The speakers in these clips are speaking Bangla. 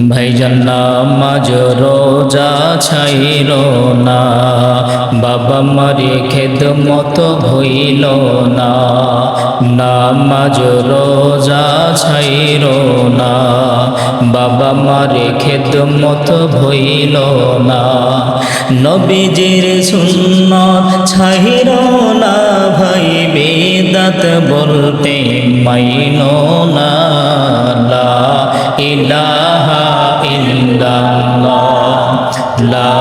ভাইজান নামাজ রোজা ছাইর না, বাবা মারে খেদমত ভইল না। নামাজ রোজা ছাইর না, বাবা মারে খেদমত ভইল না। নবীজির সুন্নাত ছাইর না, ভাই বেদাত বলতে মাইল না। লা ইলাহা ইল্লাল্লাহ, লা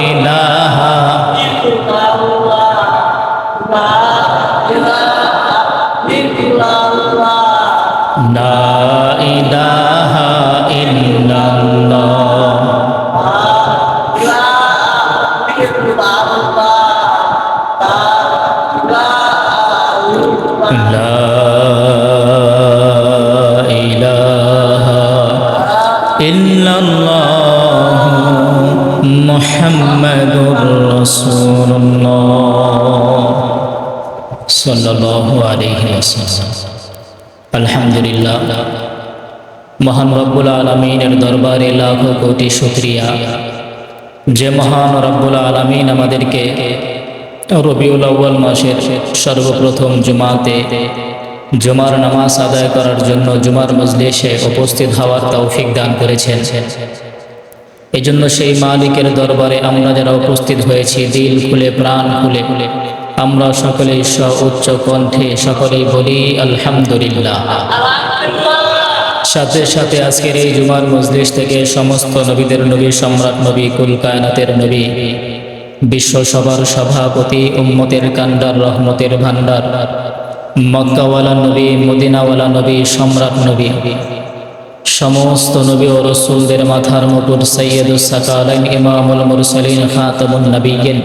ইলাহা ইল্লাল্লাহ, লা ইলাহা ইল্লাল্লাহ। মুহাম্মাদুর রাসূলুল্লাহ সাল্লাল্লাহু আলাইহি ওয়াসাল্লাম। আলহামদুলিল্লাহ, মহান রব্বুল আলামিনের দরবারে লাখো কোটি শুকরিয়া যে মহান রব্বুল আলামিন আমাদেরকে রবিউল আউয়াল মাসের সর্বপ্রথম জুমাতে জুমার নামাজ আদায় করার জন্য জুমার মজলিসে উপস্থিত হওয়ার তৌফিক দান করেছেন। এই জন্য সেই মালিকের দরবারে আমরা যারা উপস্থিত হয়েছি, দিল খুলে প্রাণ খুলে আমরা সকলেই উচ্চ কণ্ঠে সকলেই বলি আলহামদুলিল্লাহ। সাথে সাথে আজকের এই জুমার মজলিস থেকে সমস্ত নবীদের নবী, সম্রাট নবী, কুল কায়নাতের নবী, বিশ্ব সভার সভাপতি, উম্মতের কান্ডার, রহমতের ভান্ডার, মক্কাওয়ালা নবী, মদিনাওয়ালা নবী, সম্রাট নবী, সমস্ত নবী ও রসুলদের মাথার মুকুট, সৈয়দুস সাকালাইন, ইমামুল মুরসালিন, খাতামুন নবিয়্যিন,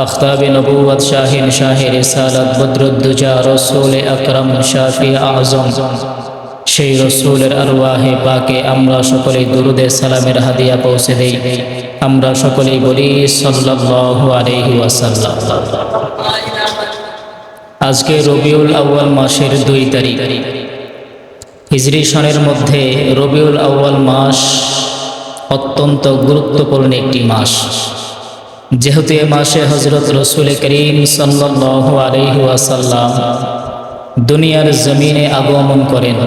আখতাবে নবুয়ত, শাহিন শাহে রিসালাত, বদরুদ্দুজা, রসুল আকরাম, শাফি আযম, সেই রসুলের আরওয়াহে পাকে আমরা সকলেই দুরুদে সালামের হাদিয়া পৌঁছে দেই। আমরা সকলেই বলি সাল্লাল্লাহু আলাইহি ওয়াসাল্লাম। আজকে রবিউল আউয়াল মাসের 2 তারিখ, হিজরি সনের মধ্যে রবিউল আউয়াল মাস অত্যন্ত গুরুত্বপূর্ণ একটি মাস। যেহেতু এ মাসে হযরত রাসূল করিম সাল্লাল্লাহু আলাইহি ওয়াসাল্লাম দুনিয়ার জমিনে আগমন করেন,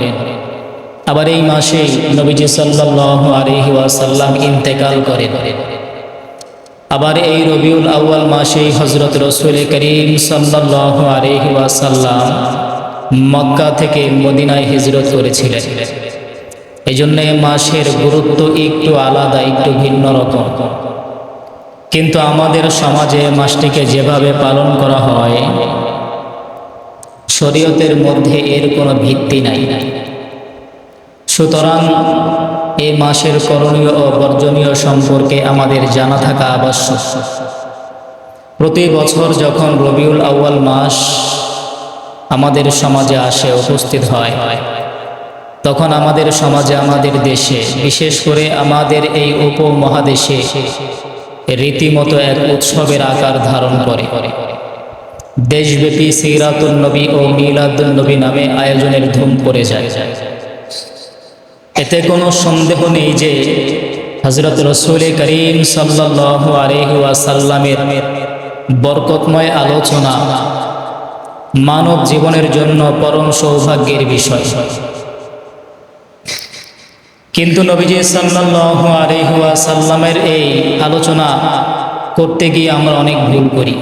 আবার এই মাসে নবীজি সাল্লাল্লাহু আলাইহি ওয়াসাল্লাম ইন্তেকাল করেন। আবার এই রবিউল আউয়াল মাসেই হযরত রাসূল করিম সাল্লাল্লাহু আলাইহি ওয়াসাল্লাম মক্কা থেকে মদিনায় হিজরত করেছিলেন। এজন্য এই মাসের গুরুত্ব একটু আলাদা, একটু ভিন্ন রকম। কিন্তু আমাদের সমাজে মাসটিকে যেভাবে পালন করা হয়, শরীয়তের মধ্যে এর কোনো ভিত্তি নাই। সুতরাং এই মাসের করণীয় ও বর্জনীয় সম্পর্কে আমাদের জানা থাকা আবশ্যক। প্রতি বছর যখন রবিউল আউয়াল মাস আমাদের সমাজে আসে, উপস্থিত হয়, তখন আমাদের সমাজে, আমাদের দেশে, বিশেষ করে আমাদের এই উপমহাদেশে রীতিমতো এক উৎসবের আকার ধারণ করে। দেশব্যাপী সিরাতুন নবী ও মিলাদুন নবী নামে আয়োজনের ধুম পড়ে যায়। এতে কোনো সন্দেহ নেই যে হযরত রাসূল করিম সাল্লাল্লাহু আলাইহি ওয়াসাল্লামের বরকতময় আলোচনা মানব জীবনের জন্য পরম সৌভাগ্যের বিষয়। কিন্তু নবীজি সাল্লাল্লাহু আলাইহি ওয়াসাল্লামের এই আলোচনা করতে গিয়ে আমরা অনেক ভুল করি।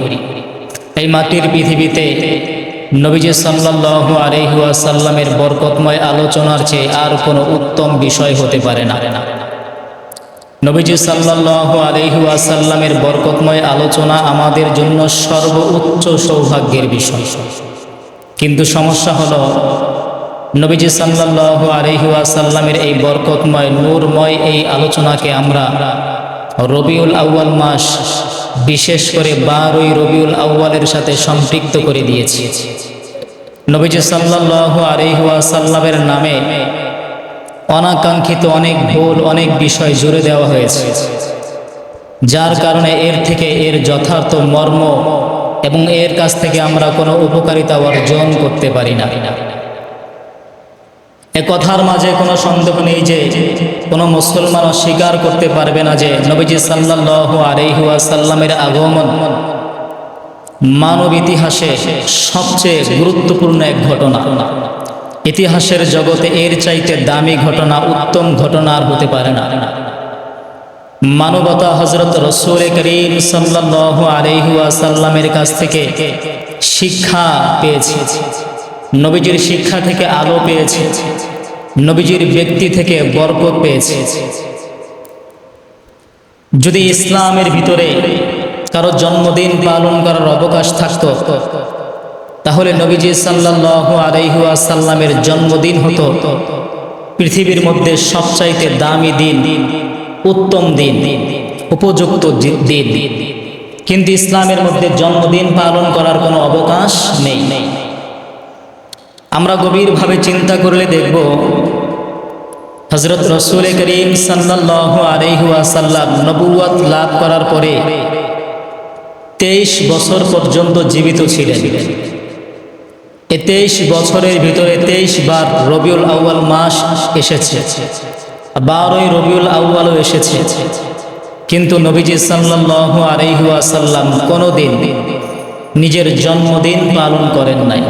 এই মাটির পৃথিবীতে নবীজি সাল্লাল্লাহু আলাইহি ওয়াসাল্লামের বরকতময় আলোচনার চেয়ে আর কোনো উত্তম বিষয় হতে পারে না। নবীজি সাল্লাল্লাহু আলাইহি ওয়াসাল্লামের বরকতময় আলোচনা আমাদের জন্য সর্বোচ্চ সৌভাগ্যের বিষয়। কিন্তু সমস্যা হলো, নবীজি সাল্লাল্লাহু আলাইহি ওয়াসাল্লামের এই বরকতময়, নূরময় এই আলোচনাকে আমরা রবিউল আউয়াল মাস, বিশেষ করে 12ই রবিউল আউয়ালের সাথে সম্পৃক্ত করে দিয়েছি। নবীজি সাল্লাল্লাহু আলাইহি ওয়াসাল্লামের নামে অনাকাঙ্ক্ষিত অনেক ভুল, অনেক বিষয় জুড়ে দেওয়া হয়েছে, যার কারণে এর থেকে এর যথার্থ মর্ম এবং এর কাছ থেকে আমরা কোনো উপকারিতা অর্জন করতে পারি না। এ কথার মাঝে কোনো সন্দেহ নেই যে কোনো মুসলমান অস্বীকার করতে পারবে না যে নবীজি সাল্লাল্লাহু আলাইহি ওয়াসাল্লামের আগমন মানব ইতিহাসে সবচেয়ে গুরুত্বপূর্ণ এক ঘটনা। ইতিহাসের জগতে এর চাইতে দামি ঘটনা, উত্তম ঘটনা আর হতে পারে না। মানবতা হযরত রাসূল করিম সাল্লাল্লাহু আলাইহি ওয়াসাল্লামের কাছ থেকে শিক্ষা পেয়েছে, নবীজির শিক্ষা থেকে আলো পেয়েছে, নবীজির ব্যক্তি থেকে বরকত পেয়েছে। যদি ইসলামের ভিতরে কারো জন্মদিন পালন করার অবকাশ থাকতো, তাহলে নবীজি সাল্লাল্লাহু আলাইহি ওয়াসাল্লামের জন্মদিন হতো পৃথিবীর মধ্যে সবচাইতে দামি দিন, উত্তম দিন, উপযুক্ত দিন। কিন্তু ইসলামের মধ্যে জন্মদিন পালন করার কোনো অবকাশ নেই। আমরা গভীরভাবে চিন্তা করলে দেখব হযরত রাসূল করিম সাল্লাল্লাহু আলাইহি ওয়াসাল্লাম নবুয়ত লাভ করার পরে 23 বছর পর্যন্ত জীবিত ছিলেন। এই 23 বছরের ভিতরে 23 বার রবিউল আউয়াল মাস এসেছে, 12ই রবিউল আউয়ালও এসেছে, কিন্তু নবীজি সাল্লাল্লাহু আলাইহি ওয়াসাল্লাম কোনোদিন নিজের জন্মদিন পালন করেন নাই।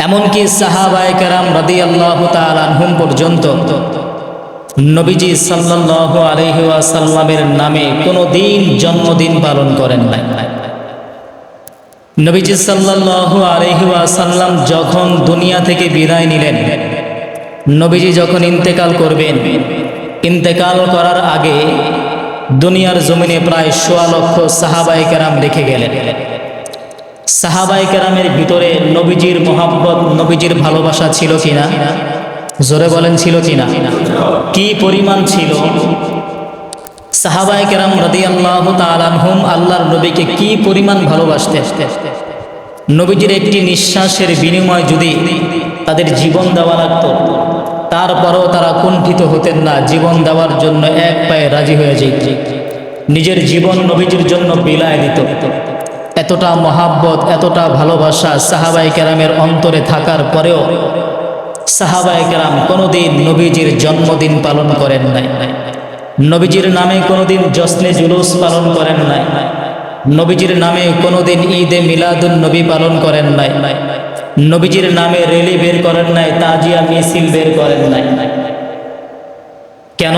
এমনকি সাহাবায়ে কেরাম রাদিয়াল্লাহু তাআলা আনহুম পর্যন্ত নবীজি সাল্লাল্লাহু আলাইহি ওয়াসাল্লামের নামে কোনোদিন জন্মদিন পালন করেন নাই। নবীজি সাল্লাল্লাহু আলাইহি ওয়াসাল্লাম যখন দুনিয়া থেকে বিদায় নিলেন, নবীজি যখন ইন্তেকাল করবেন, ইন্তেকাল করার আগে দুনিয়ার জমিনে প্রায় ১৬ লক্ষ সাহাবায়ে কেরাম রেখে গেলেন। সাহাবায়ে কেরামের ভিতরে নবীজির মহব্বত, নবীজির ভালোবাসা ছিল কিনা? জোরে বলেন, ছিল কিনা? কি পরিমাণ ছিল? সাহাবায়ে কেরাম রাদিয়াল্লাহু তাআলা আনহুম আল্লাহর নবীকে কি পরিমাণ ভালোবাসতেন। নবীজির একটি নিঃশ্বাসের বিনিময়ে যদি তাদের জীবন দেওয়া লাগত, তারপরেও তারা কুণ্ঠিত হতেন না, জীবন দেওয়ার জন্য এক পায়ে রাজি হয়ে যেত, নিজের জীবন নবীজির জন্য বিলায় দিত। এতটা মহাব্বত, এতটা ভালোবাসা সাহাবায়ে কেরামের অন্তরে থাকার পরেও সাহাবায়ে কেরাম কোনোদিন নবীজির জন্মদিন পালন করেন নাই, নবীজির নামে কোনোদিন জশ্নে জুলুস পালন করেন নাই, নবীজির নামে কোনোদিন ঈদে মিলাদুন নবী পালন করেন নাই, নবীজির নামে র্যালি বের করেন নাই, তাজিয়া মিছিল বের করেন নাই। কেন?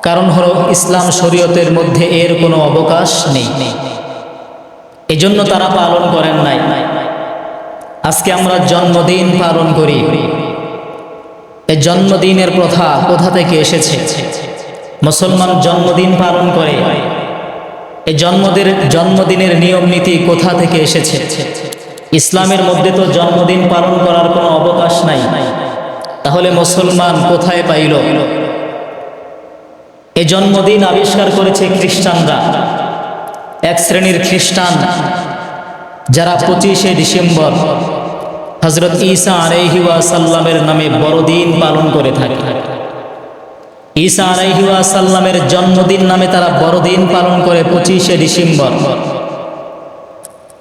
কারণ হলো ইসলাম শরীয়তের মধ্যে এর কোনো অবকাশ নেই, এজন্য তারা পালন করেন নাই। আজকে আমরা জন্মদিন পালন করি। এই জন্মদিনের প্রথা কোথা থেকে এসেছে? মুসলমান জন্মদিন পালন করে, এই জন্মদিনের নিয়ম নীতি কোথা থেকে এসেছে? ইসলামের মধ্যে তো জন্মদিন পালন করার কোনো অবকাশ নাই। তাহলে মুসলমান কোথায় পাইল? এই জন্মদিন আবিষ্কার করেছে খ্রিস্টানরা। এক শ্রেণীর খ্রিস্টান যারা 25শে ডিসেম্বর হযরত ঈসা আলাইহি ওয়াসাল্লামের নামে বড়দিন পালন করে থাকে। ঈসা আলাইহি ওয়াসাল্লামের জন্মদিন নামে তারা বড়দিন পালন করে 25শে ডিসেম্বর।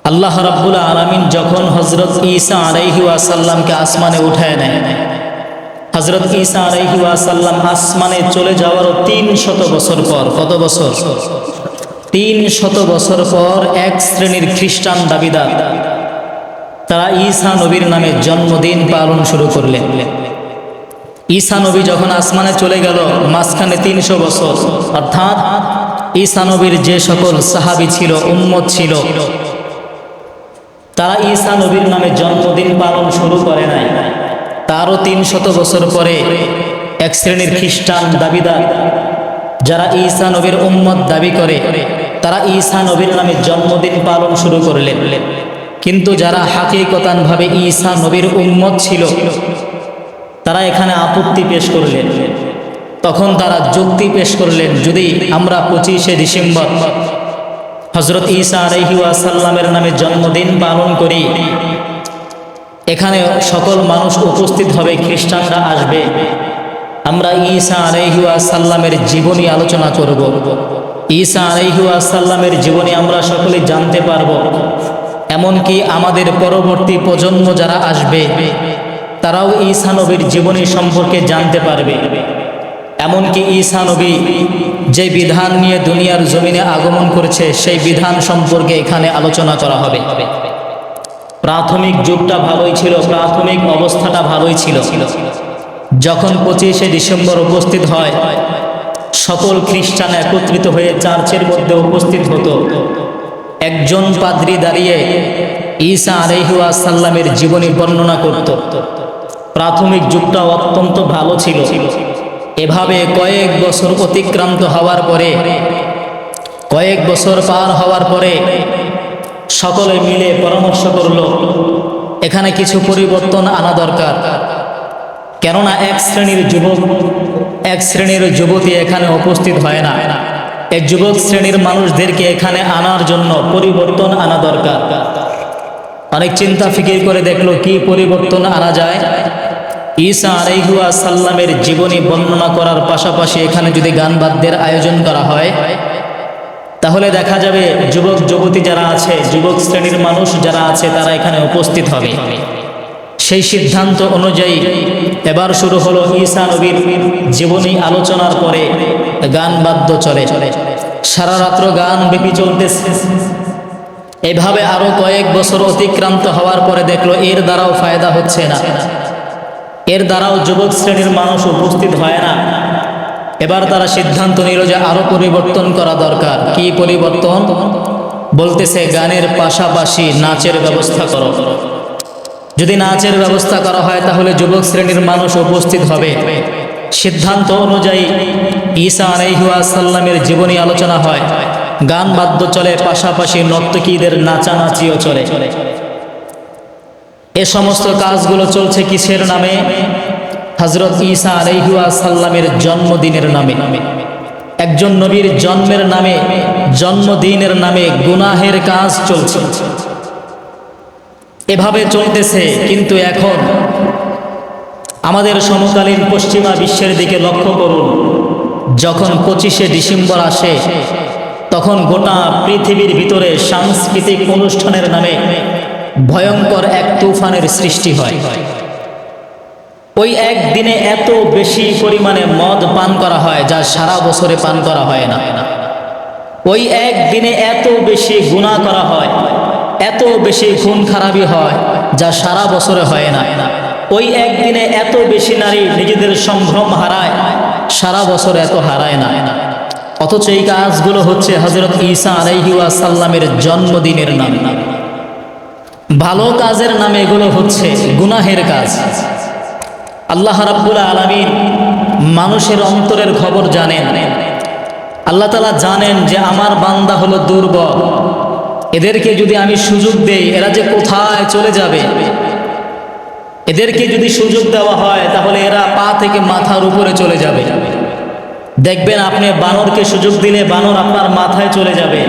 আল্লাহ রাব্বুল আলামিন যখন হযরত ঈসা আলাইহি ওয়াসাল্লামকে আসমানে উঠায় নেয়, হযরত ঈসা আলাইহি ওয়াসাল্লাম আসমানে চলে যাওয়ার 300 বছর পর, কত বছর? 300 বছর পর এক শ্রেণীর খ্রিস্টান দাবিদার তারা ঈসা নবীর নামে জন্মদিন পালন শুরু করলেন। ঈসা নবী যখন আসমানে চলে গেল, মাঝখানে 300 বছর, অর্থাৎ ঈসা নবীর যে সকল সাহাবী ছিল, উম্মত ছিল, তারা ঈসা নবীর নামে জন্মদিন পালন শুরু করে নাই। তারও 300 বছর পরে এক শ্রেণীর খ্রিস্টান দাবিদার যারা ঈসা নবীর উম্মত দাবি করে, তারা ঈসা নবীর নামে জন্মদিন পালন শুরু করলেন। কিন্তু যারা হাকিকতানভাবে ঈসা নবীর উম্মত ছিল, তারা এখানে আপত্তি পেশ করলেন। তখন তারা যুক্তি পেশ করলেন, যদি আমরা 25শে ডিসেম্বর হযরত ঈসা আলাইহি ওয়াসাল্লামের নামে জন্মদিন পালন করি, এখানে সকল মানুষ উপস্থিত হবে, খ্রিস্টানরা আসবে, আমরা ঈসা আলাইহি ওয়াসাল্লামের জীবনী আলোচনা করব, ঈসা আলাইহি ওয়াসাল্লামের জীবনী আমরা সকলে জানতে পারব, এমনকি আমাদের পরবর্তী প্রজন্ম যারা আসবে তারাও ঈসা নবীর জীবনী সম্পর্কে জানতে পারবে। এমনকি ঈসা নবী যে বিধান নিয়ে দুনিয়ার জমিনে আগমন করেছে সেই বিধান সম্পর্কে এখানে আলোচনা করা হবে। প্রাথমিক যুগটা ভালোই ছিল, প্রাথমিক অবস্থাটা ভালোই ছিল। যখন 25শে ডিসেম্বর উপস্থিত হয়, সকল খ্রিস্টান একত্রিত হয়ে চার্চের মধ্যে উপস্থিত হতো। একজন পাদ্রী দাঁড়িয়ে ঈসা আলাইহিস সালামের জীবনী বর্ণনা করত। প্রাথমিক যুগটা অত্যন্ত ভালো ছিল। এভাবে কয়েক বছর অতিক্রান্ত হওয়ার পরে, কয়েক বছর পার হওয়ার পরে সকলে মিলে পরামর্শ করল এখানে কিছু পরিবর্তন আনা দরকার। কেননা এক শ্রেণীর যুবক, এক শ্রেণীর যুবতী এখানে উপস্থিত হয় না। এই যুবক শ্রেণীর মানুষদেরকে এখানে আনার জন্য পরিবর্তন আনা দরকার। অনেক চিন্তা ফিকির করে দেখলো কি পরিবর্তন আনা যায়। ঈসা আলাইহিস সালামের জীবনী বর্ণনা করার পাশাপাশি এখানে যদি গান বাদ্যের আয়োজন করা হয়, তাহলে দেখা যাবে যুবক যুবতী যারা আছে, যুবক শ্রেণীর মানুষ যারা আছে তারা এখানে উপস্থিত হবে। সেই সিদ্ধান্ত অনুযায়ী এবার শুরু হলো ঈসা নবীর জীবনী আলোচনার পরে গান বাদ্য চলে। সারা রাত্র গান ব্যাপী চলতেছে। এভাবে আরো কয়েক বছর অতিক্রান্ত হওয়ার পরে দেখলো এর দ্বারাও ফায়দা হচ্ছে না, এর দ্বারাও যুবক শ্রেণীর মানুষ উপস্থিত হয় না। এবার তারা সিদ্ধান্ত নিল যে আরো পরিবর্তন করা দরকার। কি পরিবর্তন? বলতেছে গানের পাশাপাশি নাচের ব্যবস্থা করো। যদি নাচের ব্যবস্থা করা হয় তাহলে যুবক শ্রেণীর মানুষ উপস্থিত হবে। সিদ্ধান্ত অনুযায়ী ঈসা আলাইহিস সালামের জীবনী আলোচনা হয়, গান বাদ্য চলে, পাশাপাশি নর্তকীদের নাচানাচিও চলে। এ সমস্ত কাজগুলো চলছে কিসের নামে? হযরত ঈসা আলাইহিস সালামের জন্মদিনের নামে। একজন নবীর জন্মের নামে, জন্মদিনের নামে গুনাহের কাজ চলছে। এভাবে চলতেছে। কিন্তু এখন আমাদের সমকালীন পশ্চিমা বিশ্বের দিকে লক্ষ্য করুন। যখন 25শে ডিসেম্বর আসে, তখন গোটা পৃথিবীর ভিতরে সাংস্কৃতিক অনুষ্ঠানের নামে ভয়ঙ্কর এক তুফানের সৃষ্টি হয়। ওই একদিনে এত বেশি পরিমাণে মদ পান করা হয় যা সারা বছরে পান করা হয় না। ওই একদিনে এত বেশি গুনাহ করা হয়, এত বেশি খুন খারাপি হয় যা সারা বছরে হয় না। ওই একদিনে এত বেশি নারী নিজেদের সম্ভ্রম হারায়, সারা বছর এত হারায় না। অথচ এই কাজগুলো হচ্ছে হযরত ঈসা আলাইহিস সালামের জন্মদিনের নামে। ভালো কাজের নামে এগুলো হচ্ছে গুনাহের কাজ। আল্লাহ রাব্বুল আলামিন মানুষের অন্তরের খবর জানেন। আল্লাহ তাআলা জানেন যে আমার বান্দা হলো দুর্বল, এদেরকে যদি আমি সুযোগ দেই এরা যে কোথায় চলে যাবে। এদেরকে যদি সুযোগ দেওয়া হয় তাহলে এরা পা থেকে মাথার উপরে চলে যাবে। দেখবেন আপনি বানরকে সুযোগ দিলে বানর আপনার মাথায় চলে যাবে।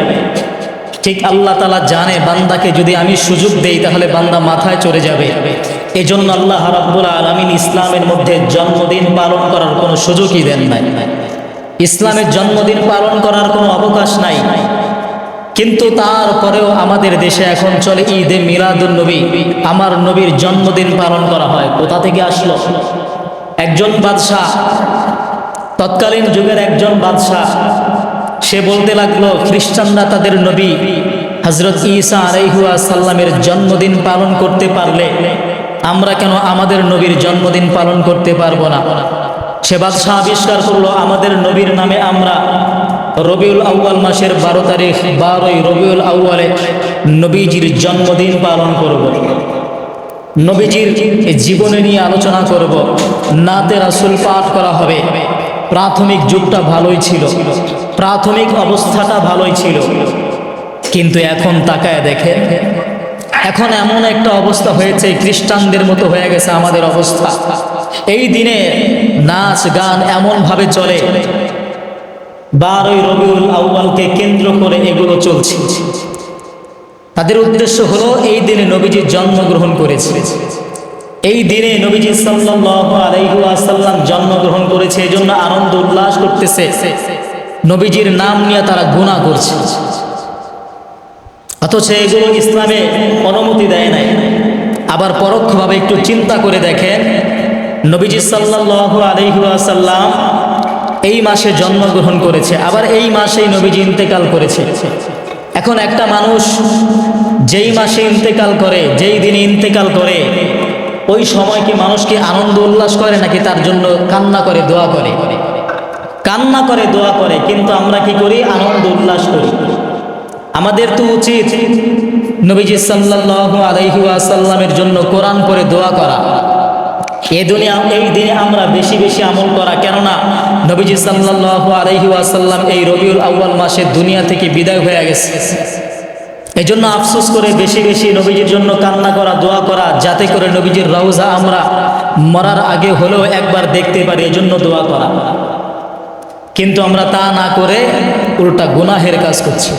ঠিক আল্লাহ তাআলা জানে বান্দাকে যদি আমি সুযোগ দেই তাহলে বান্দা মাথায় চলে যাবে। এজন্য আল্লাহ রাব্বুল আলামিন ইসলামের মধ্যে জন্মদিন পালন করার কোনো সুযোগই দেন নাই। ইসলামের জন্মদিন পালন করার কোনো অবকাশ নাই। কিন্তু তারপরেও আমাদের দেশে এখন চলে ঈদে মিলাদুন নবী, আমার নবীর জন্মদিন পালন করা হয়। কোথা থেকে আসলো? একজন বাদশাহ, তৎকালীন যুগের একজন বাদশাহ, সে বলতে লাগলো খ্রিস্টানরা তাদের নবী হযরত ঈসা আলাইহিস সালামের জন্মদিন পালন করতে পারলে আমরা কেন আমাদের নবীর জন্মদিন পালন করতে পারবো না? সে বাদশাহ আবিষ্কার করলো আমাদের নবীর নামে আমরা রবিউল আউয়াল মাসের 12 তারিখ, 12ই রবিউল আউয়ালে নবীজির জন্মদিন পালন করব। নবীজির জীবনে নিয়ে আলোচনা করব, নাতে রাসূল পাঠ করা হবে। প্রাথমিক যুগটা ভালোই ছিল, প্রাথমিক অবস্থাটা ভালোই ছিল। কিন্তু এখন তাকায় দেখে, এখন এমন একটা অবস্থা হয়েছে খ্রিস্টানদের মতো হয়ে গেছে আমাদের অবস্থা। এই দিনে নাচ গান এমনভাবে চলে, 12ই রবিউল আউয়ালকে কেন্দ্র করে এগুলো চলছে। তাদের উদ্দেশ্য হলো এই দিনে নবীজি জন্মগ্রহণ করেছে, এই দিনে নবীজি সাল্লাল্লাহু আলাইহি ওয়াসাল্লাম জন্মগ্রহণ করেছে, এজন্য আনন্দ উল্লাস করতেছে। নবীজির নাম নিয়ে তারা গুনাহ করছে, অথচ এগুলো ইসলামে অনুমতি দেয় নাই। আবার পরোক্ষভাবে একটু চিন্তা করে দেখেন, নবীজি সাল্লাল্লাহু আলাইহি ওয়াসাল্লাম এই মাসে জন্মগ্রহণ করেছে, আবার এই মাসেই নবীজি ইন্তেকাল করেছে। এখন একটা মানুষ যেই মাসে ইন্তেকাল করে, যেই দিনে ইন্তেকাল করে, ওই সময় কি মানুষ কি আনন্দ উল্লাস করে নাকি তার জন্য কান্না করে, দোয়া করে? কান্না করে, দোয়া করে। কিন্তু আমরা কি করি? আনন্দ উল্লাস করি। আমাদের তো উচিত নবীজি সাল্লাল্লাহু আলাইহি ওয়াসাল্লামের জন্য কোরআন পড়ে দোয়া করা, এই দিনে আমরা বেশি বেশি আমল করা। কেননা নবীজি সাল্লাল্লাহু আলাইহি ওয়াসাল্লাম এই রবিউল আউয়াল মাসে দুনিয়া থেকে বিদায় হয়ে গেছে। এই জন্য আফসোস করে বেশি বেশি নবীজির জন্য কান্না করা, দোয়া করা, যাতে করে নবীজির রওজা আমরা মরার আগে হলেও একবার দেখতে পারি, এজন্য দোয়া করা। কিন্তু আমরা তা না করে উল্টা গুনাহের কাজ করছি।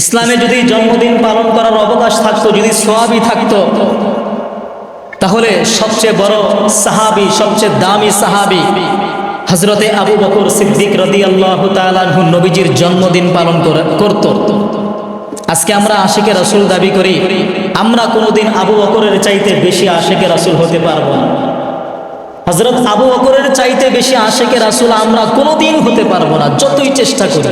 ইসলামে যদি জন্মদিন পালন করার অবকাশ থাকতো, যদি সওয়াবই থাকতো, তাহলে সবচেয়ে বড় সাহাবী, সবচেয়ে দামি সাহাবী হযরতে আবু বকর সিদ্দিক রাদিয়াল্লাহু তাআলা আনহু নবীজির জন্মদিন পালন করত। আজকে আমরা আশিকে রাসূল দাবি করি, আমরা কোনোদিন আবু বকরের চাইতে বেশি আশিকে রাসূল হতে পারবো না। হযরত আবু বকরের চাইতে বেশি আশিকে রাসূল আমরা কোনোদিন হতে পারবো না, যতই চেষ্টা করি।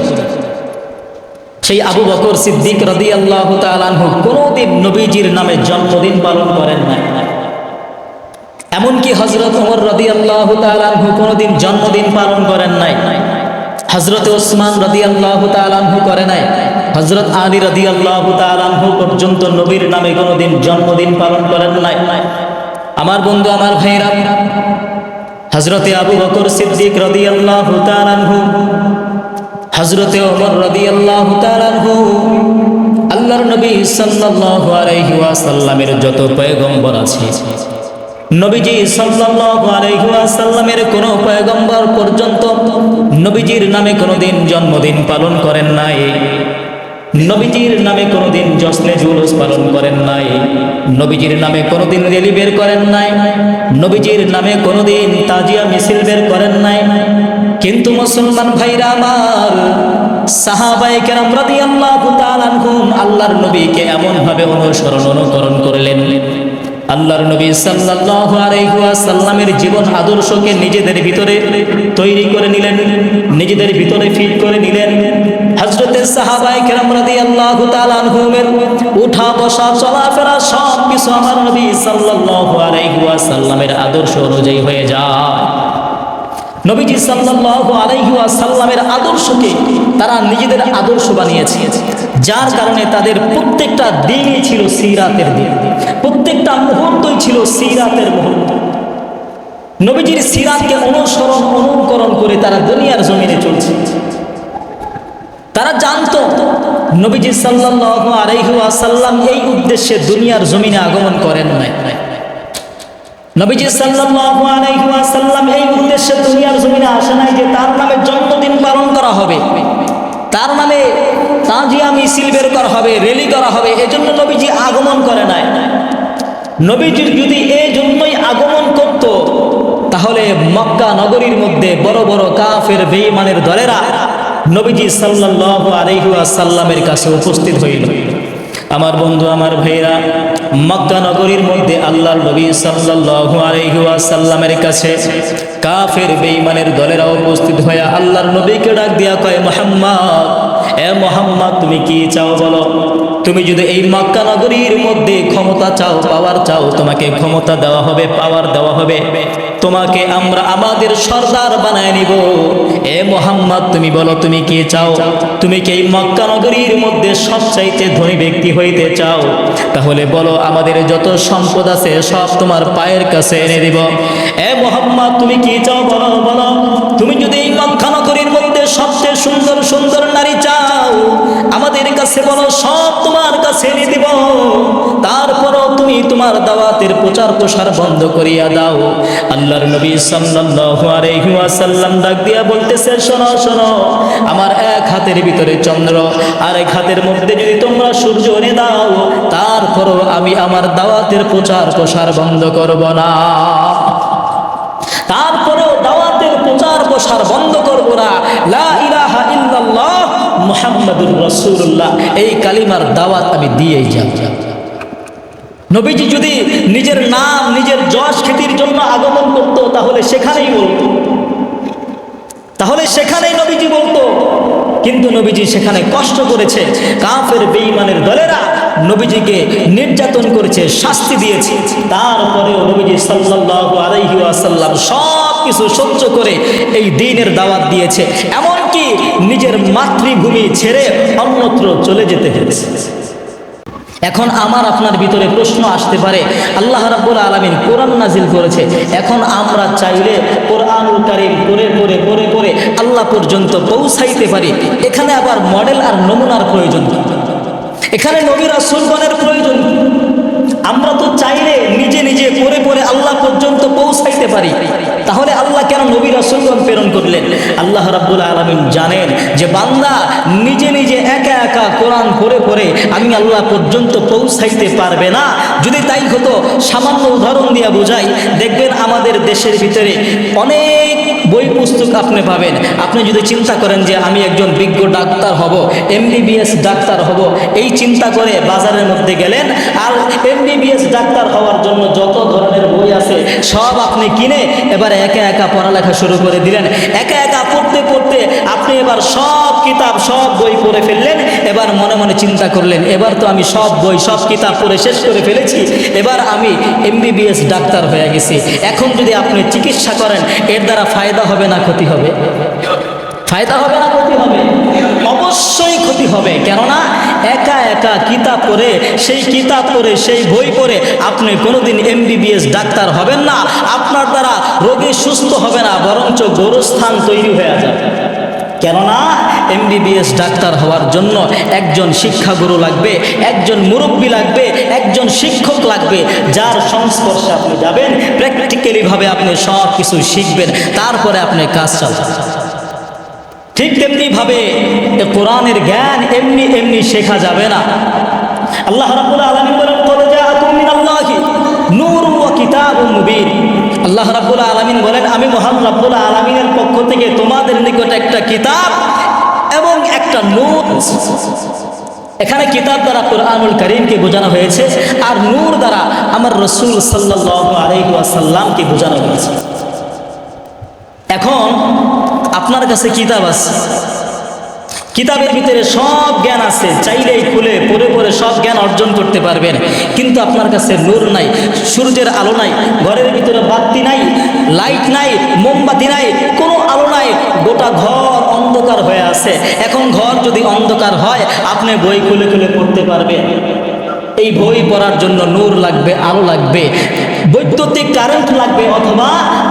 সেই আবু বকর সিদ্দিক রাদিয়াল্লাহু তাআলা আনহু কোনোদিন নবীজির নামে জন্মদিন পালন করেন নাই। এমনকি হযরত ওমর রাদিয়াল্লাহু তাআলা আনহু কোনোদিন জন্মদিন পালন করেন নাই। হযরত ওসমান রাদিয়াল্লাহু তাআলা আনহু করে নাই। হযরত আলী রাদিয়াল্লাহু তাআলা আনহু পর্যন্ত নবীর নামে কোনোদিন জন্মদিন পালন করেন নাই। আমার বন্ধু, আমার ভাইরা, হযরতে আবু বকর সিদ্দিক রাদিয়াল্লাহু তাআলা আনহু, হযরতে ওমর রাদিয়াল্লাহু তাআলা আনহু, আল্লাহর নবী সাল্লাল্লাহু আলাইহি ওয়াসাল্লামের যত পয়গম্বর আছে, নবীজি সাল্লাল্লাহু আলাইহি ওয়াসাল্লামের কোন পয়গম্বর পর্যন্ত নবীজির নামে কোনোদিন জন্মদিন পালন করেন নাই। নবীজির নামে কোনোদিন জশ্নে জুলুস পালন করেন নাই। নবীজির নামে কোনোদিন র্যালি বের করেন নাই। নবীজির নামে কোনোদিন তাজিয়া মিছিল বের করেন নাই। কিন্তু মুসলমান ভাইরা আমার, সাহাবায়ে কেরাম রাদিয়াল্লাহু তাআলা আনহুম আল্লাহর নবীকে এমন ভাবে অনুকরণ করলেন, আল্লাহর নবী সাল্লাল্লাহু আলাইহি ওয়াসাল্লামের জীবন আদর্শকে নিজেদের ভিতরে তৈরি করে নিলেন, নিজেদের ভিতরে ফিট করে নিলেন। হযরতে সাহাবায়ে কেরাম রাদিয়াল্লাহু তাআলা আনহুমের উঠা বসা চলাফেরা সব কিছু আমার নবী সাল্লাল্লাহু আলাইহি ওয়াসাল্লামের আদর্শ অনুযায়ী হয়ে যায়। নবীজি সাল্লাল্লাহু আলাইহি ওয়াসাল্লামের আদর্শকে তারা নিজেদের আদর্শ বানিয়েছে, যার কারণে তাদের প্রত্যেকটা দিনই ছিল সিরাতের দিন, প্রত্যেকটা মুহূর্তই ছিল সিরাতের মুহূর্ত। নবীজির সিরাতকে অনুকরণ করে তারা দুনিয়ার জমিনে চলছে। তারা জানতো নবীজি সাল্লাল্লাহু আলাইহি ওয়াসাল্লাম এই উদ্দেশ্যে দুনিয়ার জমিনে আগমন করেন নাই। নবীজি সাল্লাল্লাহু আলাইহি ওয়াসাল্লাম এই উদ্দেশ্যে দুনিয়ার জমিনে আসে নাই যে তার নামে জন্মদিন পালন করা হবে, তার নামে তাজিয়া মিছিল বের করা হবে, র্যালি করা হবে, এজন্য নবীজি আগমন করে নাই। নবীজির যদি এই জন্যই আগমন করত, তাহলে মক্কা নগরীর মধ্যে বড় বড় কাফের বেঈমানের দলেরা নবীজি সাল্লাল্লাহু আলাইহি ওয়াসাল্লামের কাছে উপস্থিত হইল। আমার বন্ধু, আমার ভাইরা, মক্কা নগরীর মধ্যে আল্লাহর নবী সাল্লাল্লাহু আলাইহি ওয়াসাল্লামের কাছে কাফের বেঈমানের দলেরা উপস্থিত হয়ে আল্লাহর নবীকে ডাক দিয়া কয়, মুহাম্মদ, এ মুহাম্মদ, তুমি কি চাও বলো? তুমি যদি এই মক্কা নগরীর মধ্যে ক্ষমতা চাও, পাওয়ার চাও, তোমাকে ক্ষমতা দেওয়া হবে, পাওয়ার দেওয়া হবে, তোমাকে আমরা আমাদের সর্দার বানায় নিব। এ মুহাম্মদ, তুমি বলো তুমি কি চাও? তুমি কি এই মক্কা নগরীর মধ্যে সবচাইতে ধনী ব্যক্তি হইতে চাও? তাহলে বলো, আমাদের যত সম্পদ আছে সব তোমার পায়ের কাছে এনে দিব। এ মুহাম্মদ, তুমি কি চাও বলো? বলো, তুমি যদি এই মক্কা নগরীর মধ্যে সবচেয়ে সুন্দর সুন্দর নারী চাও, আমাদের কাছে বলো, সব তোমার কাছে এনে দিব। তারপরও তুমি তোমার দাওয়াতের প্রচার প্রসার বন্ধ করিয়া দাও। আল্লাহর নবী সাল্লাল্লাহু আলাইহি ওয়াসাল্লাম ডাক দিয়া বলতেছে, শোনো শোনো, আমার এক হাতের ভিতরে চন্দ্র, আর এক হাতের মধ্যে যদি তোমরা সূর্য এনে দাও, তারপরও আমি আমার দাওয়াতের প্রচার প্রসার বন্ধ করব না। তারপরেও দাওয়াতের প্রচার প্রসার বন্ধ করব না। লা ইলাহা ইল্লাল্লাহ মুহাম্মাদুর রাসূলুল্লাহ, এই কালিমার দাওয়াত আমি দিয়েই যাব। নবীজি যদি নিজের নাম, নিজের যশ খ্যাতির জন্য আগমন করত, তাহলে সেখানেই বলতো, তাহলে সেখানেই নবীজি বলতো। কিন্তু নবীজি সেখানে কষ্ট করেছে, কাফের বেঈমানের দলেরা নবীজিকে নির্যাতন করেছে, শাস্তি দিয়েছে, তারপরেও নবীজি সাল্লাল্লাহু আলাইহি ওয়াসাল্লাম সব কিছু সহ্য করে এই দ্বীনের দাওয়াত দিয়েছে, এমনকি নিজের মাতৃভূমি ছেড়ে অন্যত্র চলে যেতে হয়েছে। এখন আমার আপনার ভিতরে প্রশ্ন আসতে পারে, আল্লাহ রাব্বুল আলামিন কোরআন নাজিল করেছে, এখন আমরা চাইলে কোরআনুল কারীম পড়ে পড়ে পড়ে পড়ে আল্লাহ পর্যন্ত পৌঁছাইতে পারি, এখানে আবার মডেল আর নমুনার প্রয়োজন কি? এখানে নবী রাসূলগণের প্রয়োজন কি? আমরা তো চাইলে নিজে নিজে পড়ে পড়ে আল্লাহ পর্যন্ত পৌঁছাইতে পারি, তাহলে আল্লাহ কেন নবী রাসূলগণ প্রেরণ করলেন? আল্লাহ রাব্বুল আলামিন জানেন যে বান্দা নিজে নিজে একা একা কোরআন পড়ে পড়ে আমি আল্লাহ পর্যন্ত পৌঁছাইতে পারবে না। যদি তাই হতো, সামান্য উদাহরণ দিয়ে বোঝাই, দেখবেন আমাদের দেশের ভিতরে অনেক বই পুস্তক আপনি পাবেন। আপনি যদি চিন্তা করেন যে আমি একজন বিজ্ঞ ডাক্তার হব, MBBS ডাক্তার হব, এই চিন্তা করে বাজারের মধ্যে গেলেন, আর MBBS ডাক্তার হওয়ার জন্য যত ধরনের বই আছে সব আপনি কিনে এবার একা একা পড়ালেখা শুরু করে দিলেন। একা একা পড়তে পড়তে আপনি এবার সব কিতাব, সব বই পড়ে ফেললেন। এবার মনে মনে চিন্তা করলেন, এবার তো আমি সব বই, সব কিতাব পড়ে শেষ করে ফেলেছি, এবার আমি MBBS ডাক্তার হয়ে গেছি। এখন যদি আপনি চিকিৎসা করেন, এর দ্বারা ফায়দা হবে না ক্ষতি হবে? ফায়দা হবে না ক্ষতি হবে? অবশ্যই ক্ষতি হবে। কেননা একা একা কিতাব পড়ে, সেই কিতাব পড়ে, সেই বই পড়ে আপনি কোনোদিন MBBS ডাক্তার হবেন না। আপনার দ্বারা রোগী সুস্থ হবে না, বরঞ্চ গোরস্থান তৈরি হয়ে যাবে। কেননা MBBS ডাক্তার হওয়ার জন্য একজন শিক্ষাগুরু লাগবে, একজন মুরব্বী লাগবে, একজন শিক্ষক লাগবে, যার সংস্পর্শে আপনি যাবেন, প্র্যাকটিক্যালিভাবে আপনি সব কিছু শিখবেন, তারপরে আপনি কাজ চালাবেন। ঠিক তেমনিভাবে কোরআনের জ্ঞান এমনি এমনি শেখা যাবে না। আল্লাহ রাব্বুল আলামিন বলেন, ক্বাদ জাআকুম মিনাল্লাহি নূরুন ওয়া কিতাবুম মুবিন। আল্লাহ রাব্বুল আলামিন বলেন, আমি মহান রাব্বুল আলামিনের পক্ষ থেকে তোমাদের নিকট একটা কিতাব এবং একটা নূর। এখানে কিতাব দ্বারা কোরআনুল কারীমকে বোঝানো হয়েছে, আর নূর দ্বারা আমার রাসূল সাল্লাল্লাহু আলাইহি ওয়াসাল্লামকে বোঝানো হয়েছে। এখন আপনার কাছে কিতাব আছে, কিতাবের ভিতরে সব জ্ঞান আছে, চাইলেই খুলে পড়ে পড়ে সব জ্ঞান অর্জন করতে পারবেন, কিন্তু আপনার কাছে নূর নাই, সূর্যের আলো নাই, ঘরের ভিতরে বাতি নাই, লাইট নাই, মোমবাতি নাই, কোনো আলো নাই, গোটা ঘর অন্ধকার হয়ে আছে। এখন ঘর যদি অন্ধকার হয়, আপনি বই খুলে খুলে পড়তে পারবেন? এই বই পড়ার জন্য নূর লাগবে, আলো লাগবে, বৈদ্যুতিক কারেন্ট লাগবে, অথবা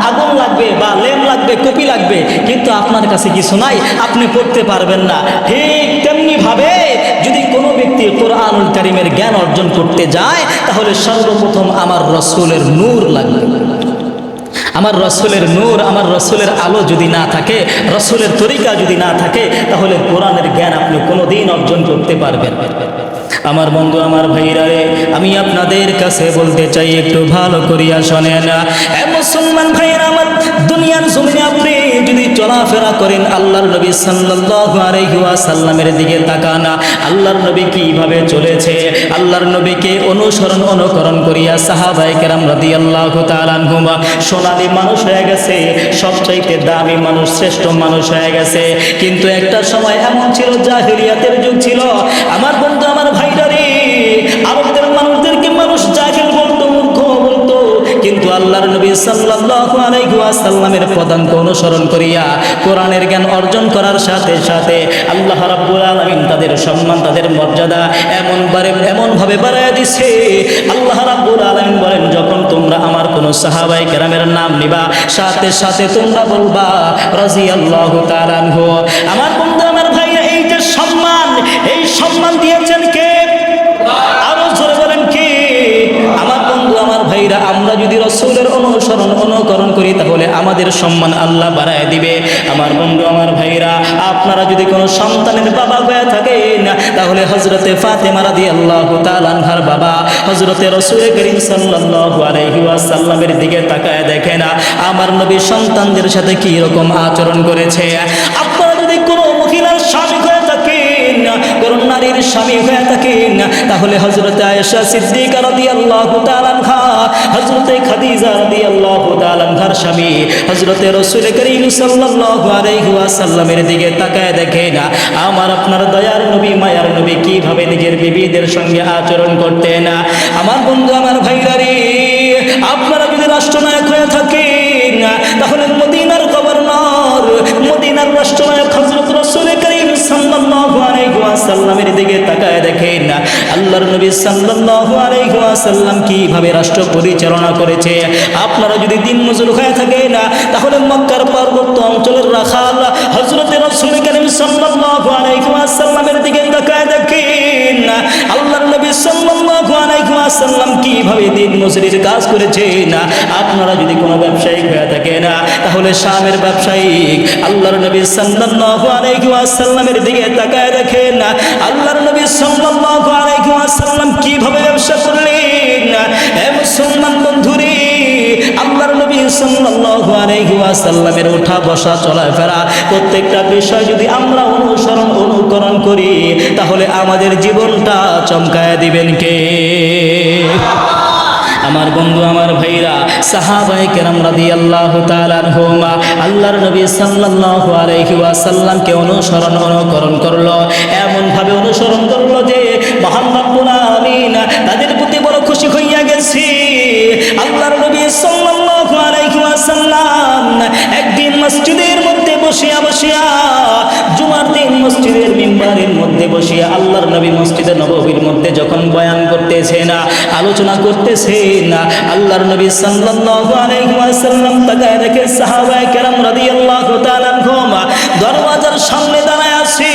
আগুন লাগবে, বা ল্যাম্প লাগবে, কপি লাগবে, কিন্তু আপনার কাছে কিছু নাই, আপনি পড়তে পারবেন না। ঠিক তেমনি ভাবে যদি কোনো ব্যক্তি কোরআনুল কারীমের জ্ঞান অর্জন করতে যায়, তাহলে সর্বপ্রথম আমার রাসূলের নূর লাগবে। আমার রাসূলের নূর, আমার রাসূলের আলো যদি না থাকে, রাসূলের তরিকা যদি না থাকে, তাহলে কোরআনের জ্ঞান আপনি কোনোদিন অর্জন করতে পারবেন না। আমার বন্ধু, আমার ভাইরা রে, আমি আপনাদের কাছে বলতে চাই, একটু ভালো করিয়া শোনেন। মুসলমান ভাইরা আমার, দুনিয়ার জমিনে আপনি যদি চলাফেরা করেন, আল্লাহর নবী সাল্লাল্লাহু আলাইহি ওয়াসাল্লামের দিকে তাকান। আল্লাহর নবী কিভাবে চলেছে, আল্লাহর নবীকে অনুকরণ করিয়া সাহাবায়ে কেরাম রাদিয়াল্লাহু তাআলা আনহুম সোনালী মানুষ হয়ে গেছে, সবচাইতে দামি মানুষ, শ্রেষ্ঠ মানুষ হয়ে গেছে। কিন্তু একটা সময় এমন ছিল, জাহেলিয়াতের যুগ ছিল। আমার বন্ধু, আমার ভাইরা রে, আরবদের মানুষদেরকে মানুষ জাহেল বলতো, মূর্খ বলতো, কিন্তু আল্লাহর নবী সাল্লাল্লাহু আলাইহি ওয়াসাল্লামের পদাঙ্ক অনুসরণ করিয়া কোরআনের জ্ঞান অর্জন করার সাথে সাথে আল্লাহ রাব্বুল আলামিন তাদের সম্মান, তাদের মর্যাদা এমনভাবে বাড়াইয়া দিছে। আল্লাহ রাব্বুল আলামিন বলেন, যখন তোমরা আমার কোনো সাহাবায়ে কেরামের নাম নিবা, সাথে সাথে তোমরা বলবা রাদিয়াল্লাহু তাআলা আনহু। আমার বন্ধু, আমার ভাইরা, এই যে সম্মান, এই সম্মান দিয়েছেন কে? আরো জোরে বলেন কে? আমার বন্ধু, আমার ভাইরা, আমরা যদি রাসূলের অনুকরণ করি, তাহলে আমাদের সম্মান আল্লাহ বাড়ায় দিবে। আমার বন্ধু, আমার ভাইরা, আপনারা যদি কোনো সন্তানের বাবা হয়ে থাকেন, তাহলে হযরতে ফাতেমা রাদিয়াল্লাহু তাআলা আনহার বাবা হযরতে রাসূল করিম সাল্লাল্লাহু আলাইহি ওয়াসাল্লামের দিকে তাকায় দেখেন, আমার নবী সন্তানদের সাথে কি রকম আচরণ করেছে। আপনারা যদি কোনো মহিলার স্বামী হয়ে থাকেন, করুন না নারীর স্বামী হয়ে থাকেন তাহলে হযরতে আয়েশা সিদ্দিকা রাদিয়াল্লাহু তাআলা আনহা, হযরতে খাদিজা রাদিয়াল্লাহু তাআলা আনহার স্বামী হযরতে রাসূল করিম সাল্লাল্লাহু আলাইহি ওয়াসাল্লামের দিকে তাকায় দেখেন আমার আপনার দয়ার নবী মায়ার নবী কিভাবে নিজের বিবিদের সঙ্গে আচরণ করতেন। আমার বন্ধু আমার ভাইরা রে, আপনারা যদি রাষ্ট্রনায়ক হয়ে থাকেন তাহলে মদিনার গভর্নর, মদিনার রাষ্ট্রনায়ক হযরত রাসূল করিম সাল্লাল্লাহু আলাইহি ওয়াসাল্লামের দিকে তাকায় দেখেন আল্লাহর নবী সাল্লাল্লাহু আলাইহি ওয়াসাল্লাম কিভাবে রাষ্ট্র পরিচালনা করেছে। আপনারা যদি দিন মজুর হয়ে থাকেন তাহলে মক্কার পার্বত্য অঞ্চলের রাখাল হযরত রাসূল করিম সাল্লাল্লাহু আলাইহি ওয়াসাল্লামের দিকে তাকায় দেখেন আল্লাহর নবী সাল্লাল্লাহু আলাইহি ওয়াসাল্লাম কিভাবে দিন মজুরির কাজ করেছেন। আপনারা যদি কোনো ব্যবসায়িক হয়ে থাকেন তাহলে শামের ব্যবসায়িক আল্লাহর নবী সাল্লাল্লাহু আলাইহি ওয়াসাল্লামের দিকে তাকায় দেখেন আল্লাহর নবী সাল্লাল্লাহু আলাইহি ওয়াসাল্লাম কিভাবে ব্যবসা করলেন। হে মুসলমান বন্ধুরে, আল্লাহর নবী সাল্লাল্লাহু আলাইহি ওয়াসাল্লামের ওঠা বসা চলাফেরা প্রত্যেকটা বিষয় যদি আমরা অনুকরণ করি তাহলে আমাদের জীবনটা চমকায় দিবেন কে? আমার বন্ধু আমার ভাইরা, সাহাবায়ে কেরাম রাদিয়াল্লাহু তাআলা আনহুম আল্লাহর নবী সাল্লাল্লাহু আলাইহি ওয়াসাল্লামকে অনুকরণ করলো, এমন ভাবে অনুসরণ করলো যে মহান রব্বুল আমিন তাদের প্রতি বড় খুশি হইয়া গেছে। আল্লাহর নবী সাল্লাল্লাহু আলাইহি ওয়াসাল্লাম একদিন মসজিদের মধ্যে বসিয়া জুমার দিন মসজিদের মিম্বারের মধ্যে বসিয়া আল্লাহর নবী মসজিদে নববীর মধ্যে যখন বয়ান করতেছেন, আলোচনা করতেছেন, আল্লাহর নবী সাল্লাল্লাহু আলাইহি ওয়াসাল্লাম তাকায় দেখে সাহাবায়ে কেরাম রাদিয়াল্লাহু তাআলা আনহুম দরওয়াজার সামনে দাঁড়ায় আছে।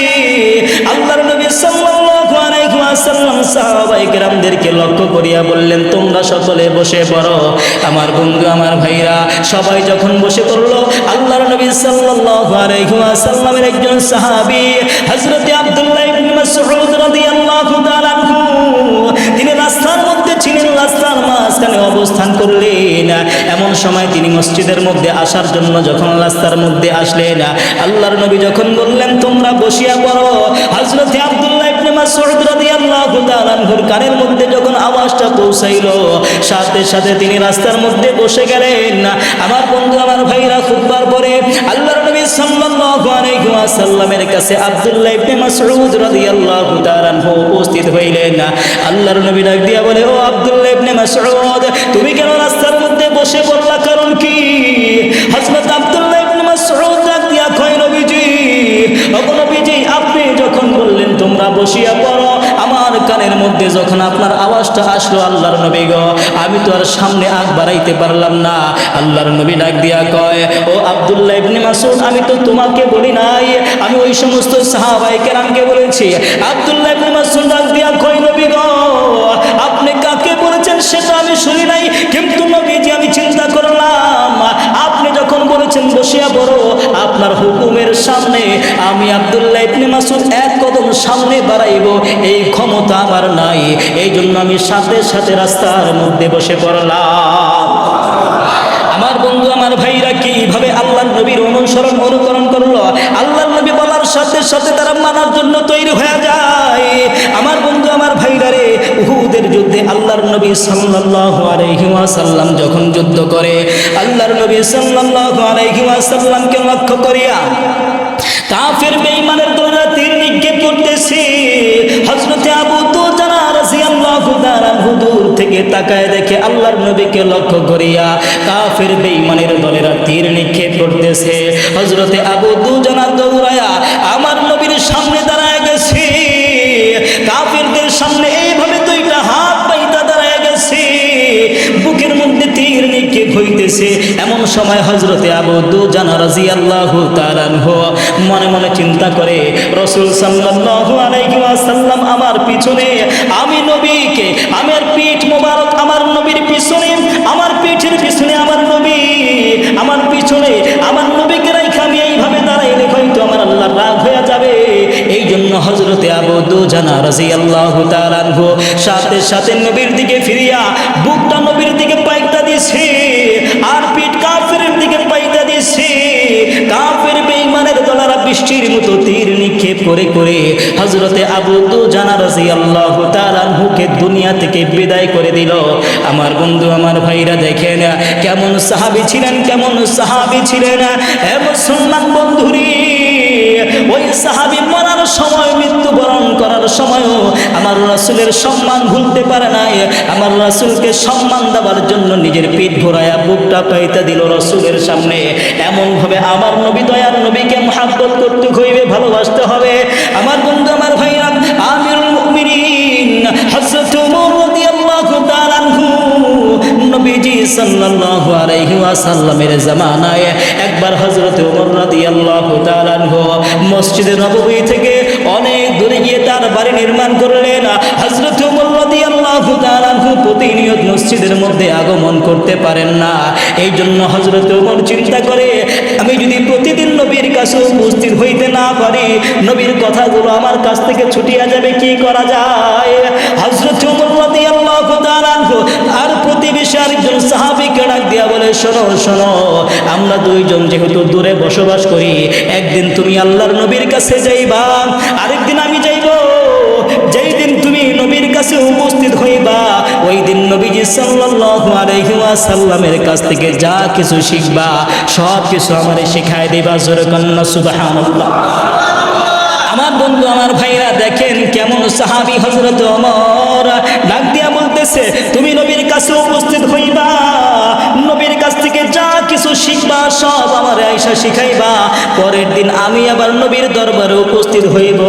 আল্লাহর নবী সাল্লাল্লাহু আলাইহি ওয়াসাল্লাম সাহাবায়ে কেরামদেরকে লক্ষ্য করিয়া বললেন, তোমরা সকলে বসে পড়ো। আমার বন্ধু আমার ভাইরা, সবাই যখন বসে পড়লো, আল্লাহর নবী সাল্লাল্লাহু আলাইহি ওয়াসাল্লামের একজন সাহাবী হযরত আব্দুল্লাহ ইবনে মাসউদ রাদিয়াল্লাহু তাআলা আনহু, তিনি রাস্তার মধ্যে ছিলেন, রাস্তার মাঝখানে অবস্থান করলেন। এমন সময় তিনি মসজিদের মধ্যে আসার জন্য যখন রাস্তার মধ্যে আসলেন, আল্লাহর নবী যখন বললেন তোমরা বসিয়া পড়ো, হযরত আব্দুল্লাহ ইবনে মাসউদ রাদিয়াল্লাহু তাআলা আনহুর কানের মধ্যে যখন আওয়াজটা পৌঁছাইলো, সাথে সাথে তিনি রাস্তার মধ্যে বসে গেলেন। আমার বন্ধু আমার ভাইরা, খুতবার পরে আল্লাহর নবী সাল্লাল্লাহু আলাইহি ওয়াসাল্লামের কাছে আব্দুল্লাহ ইবনে মাসউদ রাদিয়াল্লাহু তাআলা আনহু উপস্থিত হইলেন। আল্লাহর নবী ডাক দিয়া বলে, ও আব্দুল্লাহ ইবনে মাসউদ, তুমি কেন রাস্তার মধ্যে বসে পড়লা, কারণ কি? হযরত আব্দুল্লাহ ইবনে মাসউদ ডাক দিয়া কয়, নবীজি, ও নবীজি, আপনি যখন বললেন তোমরা বসিয়া পড়ো, আমার কানের মধ্যে যখন আপনার আওয়াজটা আসলো আল্লাহর নবী গো, আমি তো আর সামনে আগ বাড়াইতে পারলাম না। আল্লাহর নবী ডাক দিয়া কয়, ও আব্দুল্লাহ ইবনে মাসউদ, আমি তো তোমাকে বলি নাই, আমি ওই সমস্ত সাহাবায়ে কেরামকে বলেছি। আব্দুল্লাহ ইবনে মাসউদ ডাক দিয়া কয়, নবী গো, আপনি কাকে বলেছেন সেটা আমি শুনি নাই, কিন্তু নবীজি আমি চিন্তা করলাম আপনি যখন বলেছেন বসিয়া পড়ো, আপনার হুকুমের সামনে আমি আব্দুল্লাহ ইবনে মাসউদ এক কদম সামনে বাড়াইব এই ক্ষমতা আমার নাই, এই জন্য আমি সাথে সাথে রাস্তার মধ্যে বসে পড়লাম। আমার বন্ধু আমার ভাইরা, কিভাবে আল্লাহর নবীর অনুকরণ করলো। আল্লাহর নবী বলার সাথে সাথে তারা মানার জন্য তৈরি হয়ে যায়। আমার বন্ধু আমার ভাইরা রে, উহুদের যুদ্ধে আল্লাহর নবী সাল্লাল্লাহু আলাইহি ওয়াসাল্লাম যখন যুদ্ধ করে, আল্লাহর নবী সাল্লাল্লাহু আলাইহি ওয়াসাল্লামকে লক্ষ্য করিয়া কাফের বেঈমানের দলেরা তীর নিক্ষেপ করতেছে। হযরত আবু দুজানা রাদিয়াল্লাহু তাআলা দূর থেকে তাকায় দেখে আল্লাহর নবীকে লক্ষ্য করিয়া কাফের বেঈমানের দলেরা তীর নিক্ষেপ করতেছে। হযরত আবু দুজানা দৌড়ায়া আমার নবীর সামনে দাঁড়ায় গেছে। কাফেরদের সামনে এইভাবে দুইটা হাত পাইতা দাঁড়ায় গেছে, বুকের মধ্যে তীর নিক্ষেপ হইতেছে। এমন সময় হযরতে আবু দুজানা রাদিয়াল্লাহু তাআলা আনহু মনে মনে চিন্তা করে, রাসূল সাল্লাল্লাহু আলাইহি ওয়াসাল্লাম আমার পিছনে, আমি নবীকে, আমার পিঠ মোবারক আমার নবীর পিছনে, আমার পিঠের পিছনে আমার নবী, আমার পিছনে আমার নবীকে রাইখা আমি এইভাবে দাঁড়াইলে হয়তো আমার আল্লাহ রাগ হয়ে যাবে। এই জন্য হযরতে আবু দুজানা রাদিয়াল্লাহু তাআলা আনহু সাথে সাথে নবীর দিকে ফিরিয়া বুকটা নবীর দিকে পাইতা দিছে, আর পিঠ কাফেরের দিকে পাইতা দিছে। কাফের বেঈমানের দলেরা বৃষ্টির মতো তীর নিক্ষেপ করে করে হযরতে আবু দুজানা রাদিয়াল্লাহু তাআলা আনহুকে দুনিয়া থেকে বিদায় করে দিল। আমার বন্ধু আমার ভাইরা দেখেন কেমন সাহাবী ছিলেন, কেমন সাহাবী ছিলেন। হে মুসলমান বন্ধুরি, ওই সাহাবী মরার সময়, মৃত্যুবরণ করার সময়ও আমার রাসূলের সম্মান ভুলতে পারে নাই। আমার রাসূলকে সম্মান দেওয়ার জন্য নিজের পিঠ ঘোরায়া বুকটা পাইতে দিল রাসূলের সামনে। এমনভাবে আমার নবী, দয়ার নবীকে মহব্বত করতে হইবে, ভালোবাসতে হবে। আমার বন্ধু আমার ভাইরা, আমিরুল মুমিনিন হযরত ওমর রাদিয়াল্লাহু তাআলা আনহু নবীজি সাল্লাল্লাহু আলাইহি ওয়াসাল্লামের জামানায় একবার হযরত ওমর রাদিয়াল্লাহু তাআলা আনহু মসজিদে নববী থেকে অনেক দূরে গিয়ে তার বাড়ি নির্মাণ করলেন। হযরত ওমর রাদিয়াল্লাহু তাআলা আনহু প্রতিনিয়ত মসজিদের মধ্যে আগমন করতে পারেন না। এই জন্য হযরত ওমর চিন্তা করে, আমি যদি প্রতিদিন নবীর কাছে উপস্থিত হইতে না পারি, নবীর কথাগুলো আমার কাছ থেকে ছুটিয়া যাবে, কি করা যায়? হযরত ওমর রাদিয়াল্লাহু তাআলা আনহু আর প্রতিবেশী আরেকজন সাহাবীকে ডাক দিয়া বলে, শোনো শোনো, আমরা দুইজন যেহেতু দূরে বসবাস করি, একদিন তুমি আল্লাহর নবীর কাছে যাইবা, আরেকদিন আমি যাইব। যেই দিন তুমি নবীর কাছে উপস্থিত হইবা, ওই দিন নবীজি সাল্লাল্লাহু আলাইহি ওয়াসাল্লামের কাছ থেকে যা কিছু শিখবা সব কিছু আমারে শিখায় দিবা। জোরে কন্না সুবহানাল্লাহ। আমার বন্ধু আমার ভাইরা দেখেন কেমন সাহাবী হযরত ওমর ডাক দিয়া বলতেছে, তুমি নবীর কাছে উপস্থিত হইবা, নবীর কাছ থেকে যা কিছু শিখবা সব আমার আয়েশা শিখাইবা। পরের দিন আমি আবার নবীর দরবারে উপস্থিত হইব,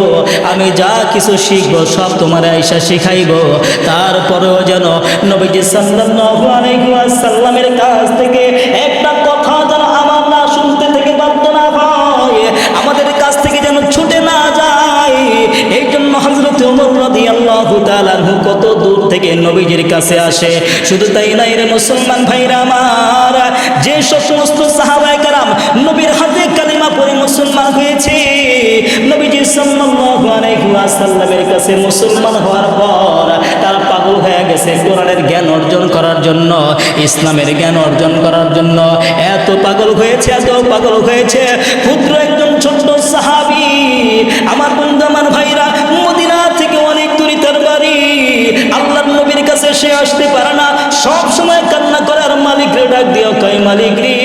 আমি যা কিছু শিখবো সব তোমার আয়েশা শিখাইব। তারপরেও যেন নবীজি সাল্লাল্লাহু আলাইহি ওয়াসাল্লামের কাছ থেকে একটা কথা যেন আমার না শুনতে থেকে বাধ্য না হয়, আমাদের কাছ থেকে যেন ছুটে না যায়। এই জন্য হযরত ওমর রাদিয়াল্লাহু তাআলা আনহু কত দূর থেকে নবীজির কাছে আসে। শুধু তাই নাই রে মুসলমান ভাইরা আমার, যে সমস্ত সাহাবায়ে কেরাম নবীর হাতে কালিমা পড়ে মুসলমান হয়েছে, নবীজি সাল্লাল্লাহু আলাইহি ওয়াসাল্লামের কাছে মুসলমান হওয়ার পর তারা পাগল হয়ে গেছে কোরআনের জ্ঞান অর্জন করার জন্য, ইসলামের জ্ঞান অর্জন করার জন্য। এত পাগল হয়েছে, এত পাগল হয়েছে, ক্ষুদ্র একজন ছোট্ট সাহাবী, আমার বন্ধু আমার ভাইরা, মদিনা থেকে অনেক দূরে তার বাড়ি, আল্লাহর নবীর কাছে সে আসতে পারে না, সব সময় কান্না করে আর মালিক রে ডাক দিও, কয় মালিক রে,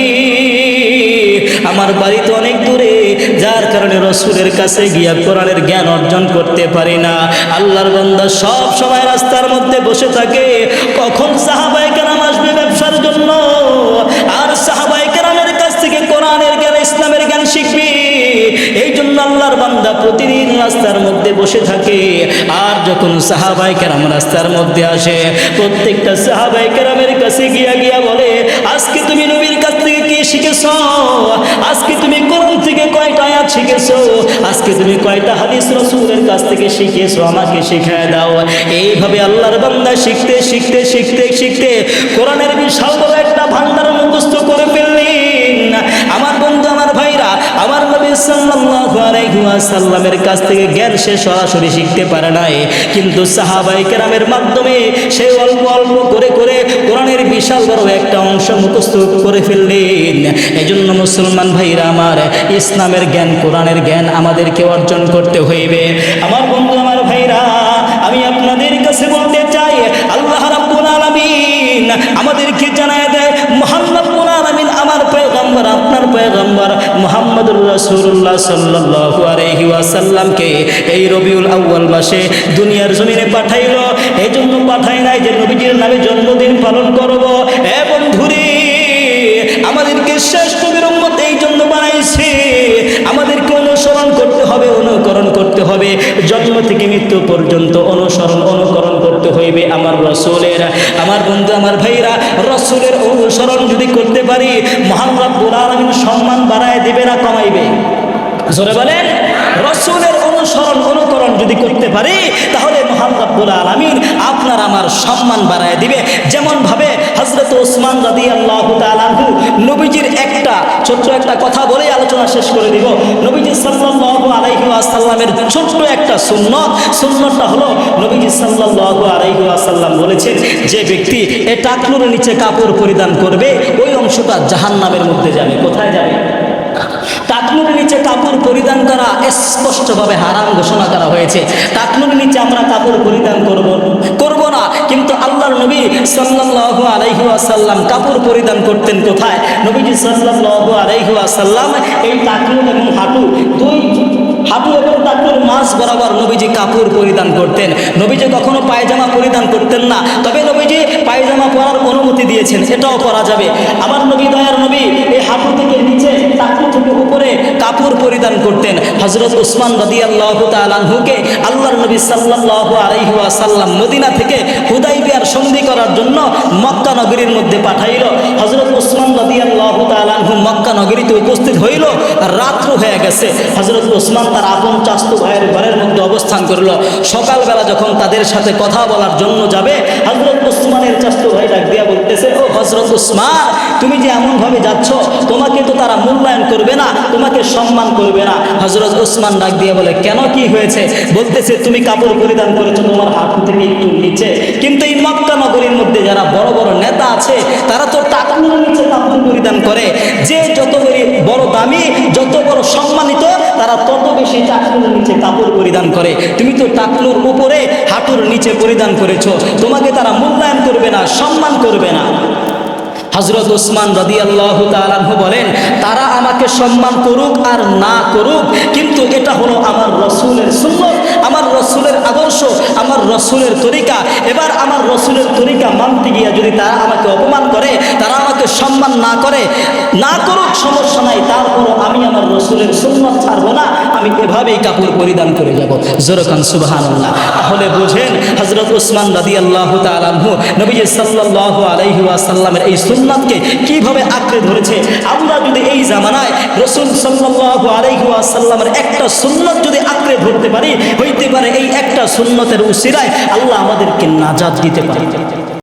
আমার বাড়ি তো অনেক দূরে, যার কারণে রাসূলের কাছে গিয়া কোরআনের জ্ঞান অর্জন করতে পারি না। আল্লাহর বান্দা সব সময় রাস্তার মধ্যে বসে থাকে, কখন সাহাবায়ে কেরাম আসবে ব্যবসার জন্য, আর সাহাবায়ে কেরামের কাছ থেকে কোরআনের জ্ঞান, ইসলামের জ্ঞান শিখবে। এই জন্য আল্লাহর বান্দা প্রতিদিন রাস্তার মধ্যে বসে থাকে। আর যখন সাহাবায়ে কেরাম রাস্তার মধ্যে আসে, প্রত্যেকটা সাহাবায়ে কেরামের কাছে গিয়া গিয়া বলে, আজকে তুমি নবীর কাছ থেকে কি শিখেছো? আজকে তুমি কোরআন থেকে কয়টা আয়াত শিখেছো? আজকে তুমি কয়টা হাদিস রাসূলের কাছ থেকে শিখেছো? আমাকে শিখায় দাও। এইভাবে আল্লাহর বান্দা শিখতে শিখতে শিখতে শিখতে কোরআনের বিশাল বড় একটা ভান্ডার মুখস্থ করে ফেললেন। আমার বন্ধু আমার ভাইরা, আমার নবী সাল্লাল্লাহু আলাইহি ওয়াসাল্লামের কাছ থেকে জ্ঞান সে সরাসরি শিখতে পারে নাই, কিন্তু সাহাবায়ে কেরামের মাধ্যমে সে অল্প অল্প করে করে কোরআনের বিশাল বড় একটা অংশ মুখস্থ করে ফেললেন। এজন্য মুসলমান ভাইরা আমার, ইসলামের জ্ঞান, কোরআনের জ্ঞান আমাদেরকে অর্জন করতে হইবে। আমার বন্ধু আমার ভাইরা, আমি আপনাদের কাছে বলতে চাই, আল্লাহ রাব্বুল আলামিন আমাদেরকে জানায় দেয়, মহান রাব্বুল আলামিন আমার পয়গম্বর, আপনার পয়গম্বর মুহাম্মদুর রাসূলুল্লাহ সাল্লাল্লাহু আলাইহি ওয়াসাল্লামকে এই রবিউল আউয়াল মাসে দুনিয়ার জমিনে পাঠাইলো। এজন্য পাঠায় নাই যে নবীজির নামে জন্মদিন পালন করব। এ বন্ধুরে, আমাদেরকে শ্রেষ্ঠ নবীর উম্মত এই জন্য বানাইছে, আমাদেরকে অনুসরণ করতে হবে, অনুকরণ করতে হবে, জন্ম থেকে মৃত্যু পর্যন্ত অনুকরণ করতে হইবে আমার রাসূলের। আমার বন্ধু আমার ভাইরা, রাসূলের অনুসরণ যদি করতে পারি, মহান রব্বুল আলামিন সম্মান বাড়ায় দিবে না কমাইবে? জোরে বলেন। রাসূলের অনুকরণ যদি করতে পারি, তাহলে মহান রব্বুল আলামিন আপনার আমার সম্মান বাড়ায় দিবে। যেমন ভাবে হযরত ওসমান রাদিয়াল্লাহু তাআলা আনহু নবীজির একটা ছোট্ট একটা কথা বলে আলোচনা শেষ করে দিব। নবীজি সাল্লাল্লাহু আলাইহি ওয়াসাল্লামের ছোট্ট একটা সুন্নতটা হলো, নবীজি সাল্লাল্লাহু আলাইহি ওয়াসাল্লাম বলেছেন, যে ব্যক্তি এই টাকনুর নিচে কাপড় পরিধান করবে, ওই অংশটা জাহান্নামের মধ্যে যাবে। কোথায় যাবে? টাকনুর নিচে কাপড় পরিধান করা স্পষ্টভাবে হারাম ঘোষণা করা হয়েছে। টাকনুর নিচে আমরা কাপড় পরিধান করব না, কিন্তু আল্লাহর নবী সাল্লাল্লাহু আলাইহি ওয়াসাল্লাম কাপড় পরিধান করতেন কোথায়? নবীজি সাল্লাল্লাহু আলাইহি ওয়াসাল্লাম এই টাকনুর এবং হাঁটু এবং টাকনুর মাঝ বরাবর নবীজি কাপড় পরিধান করতেন। নবীজি কখনো পায়জামা পরিধান করতেন না, তবে নবীজি পায়জামা পরার অনুমতি দিয়েছেন, এটাও পরা যাবে। আমার নবী, দয়ার নবী, এই হাঁটু থেকে নিচে, টাকনু থেকে উপরে কাপড় পরিধান করতেন। হযরত উসমান রাদিয়াল্লাহু তাআলা আনহুকে আল্লাহর নবী সাল্লাল্লাহু আলাইহি ওয়াসাল্লাম মদিনা থেকে হুদাইবিয়ার সন্ধি করার জন্য মক্কা নগরীর মধ্যে পাঠাইল। হযরত উসমান রাদিয়াল্লাহু তাআলা আনহু মক্কা নগরীতে উপস্থিত হইল, রাত্র হয়ে গেছে। হযরত উসমান তার আপন চাচতো ভাইয়ের ঘরের মধ্যে অবস্থান করলো। সকালবেলা যখন তাদের সাথে কথা বলার জন্য যাবে, হযরত উসমানের চাচতো ভাই ডাক দিয়া বলতেছে, ও হযরত উসমান, তুমি যে এমনভাবে যাচ্ছ, তোমাকে তো তারা মূল্যায়ন করবে না, তোমাকে সম্মান করবে না। হযরত উসমান ডাক দিয়ে বলে, কেন, কি হয়েছে? বলতেছে, তুমি কাপড় পরিধান করেছো তোমার হাঁটু থেকে একটু নিচে, কিন্তু এই মক্কা নগরীর মধ্যে যারা বড় বড় নেতা আছে তারা তো টাকনুর নিচে কাপড় পরিধান করে। যে যত বড় দামি, যত বড় সম্মানিত, তারা তত বেশি টাকনুর নিচে কাপড় পরিধান করে। তুমি তো টাকনুর উপরে হাঁটুর নিচে পরিধান করেছো, তোমাকে তারা মূল্যায়ন করবে না, সম্মান করবে না। হযরত উসমান রাদিয়াল্লাহু তাআলা আনহু বলেন, তারা আমাকে সম্মান করুক আর না করুক, কিন্তু এটা হলো আমার রাসূলের সুন্নাত, আমার রাসূলের আদর্শ, আমার রাসূলের তরিকা। এবার আমার রাসূলের তরিকা মানতে গিয়ে যদি তারা আমাকে অপমান করে, তারা আমাকে সম্মান না করে, না করুক, সমস্যা নাই, তারপরও আমি আমার রাসূলের সুন্নাত ছাড়বো না, আমি এভাবেই কাপড় পরিধান করে যাব। জোরে কান সুবহানাল্লাহ। তাহলে বুঝেন হযরত উসমান রাদিয়াল্লাহু তাআলা আনহু নবীজি সাল্লাল্লাহু আলাইহি ওয়াসাল্লামের এই সুন্নাতকে কিভাবে আঁকড়ে ধরেছে। আমরা যদি এই জামানায় রাসূল সাল্লাল্লাহু আলাইহি ওয়াসাল্লামের একটা সুন্নাত যদি আঁকড়ে ধরতে পারি, হইতে পারে এই একটা সুন্নতের উসিলায় আল্লাহ আমাদেরকে নাজাত দিতে পারে।